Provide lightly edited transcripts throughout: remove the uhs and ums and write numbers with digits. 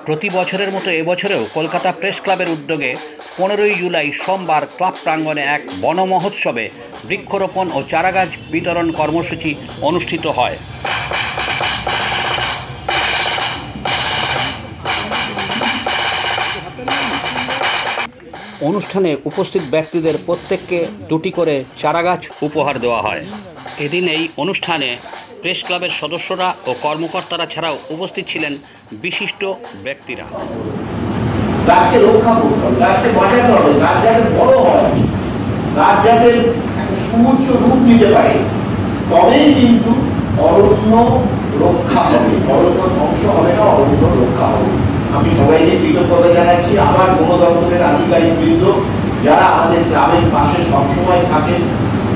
প্রতি বছরের মতো এবছরেও কলকাতা প্রেস ক্লাবের উদ্যোগে 15ই জুলাই সোমবার ক্লাব প্রাঙ্গণে এক বন মহোৎসবে বৃক্ষরোপণ ও চারাগাছ বিতরণ কর্মসূচি অনুষ্ঠিত হয়। অনুষ্ঠানে উপস্থিত ব্যক্তিদের প্রত্যেককে 2টি করে চারাগাছ উপহার দেওয়া হয়। এদিন এই অনুষ্ঠানে প্রেস ক্লাবের সদস্যরা ও কর্মকর্তারা ছাড়াও উপস্থিত ছিলেন বিশিষ্ট ব্যক্তিরা। গাছকে রক্ষা করতে হবে, গাছকে বাঁচাতে হবে, গাছ যাতে বড় হয়, গাছ যাতে একটা সুউচ্চ রূপ নিতে পারে, তবেই কিন্তু অরণ্য রক্ষা হবে, অরণ্য ধ্বংস হবে না, অরণ্য রক্ষা হবে। আমি সবাইকে কৃতজ্ঞতা জানাচ্ছি। আমার বন দপ্তরের আধিকারিকবৃন্দ যারা আমাদের গ্রামের পাশে সবসময় থাকেন,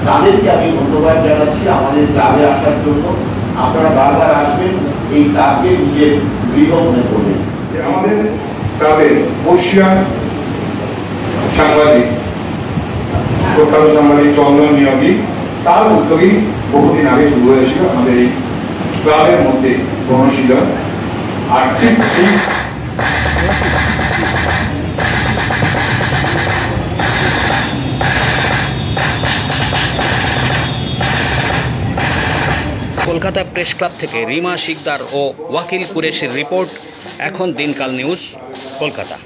তাদেরকে আমি ধন্যবাদ জানাচ্ছি আমাদের ক্লাবে আসার জন্য। আপনারা বারবার আসবেন, এই ক্লাবকে নিজের গৃহ মনে করবেন। আমাদের ক্লাবের বর্ষিয়ান সাংবাদিক, প্রখ্যাত সাংবাদিক চন্দন নিয়োগী, তার উদ্যোগেই বহুদিন আগে শুরু হয়েছিল আমাদের এই ক্লাবের মধ্যে বনশীলন। আর কলকাতা প্রেস ক্লাব থেকে রিমা শিকদার ও ওয়াকিল কুরেশির রিপোর্ট। এখন দিনকাল নিউজ, কলকাতা।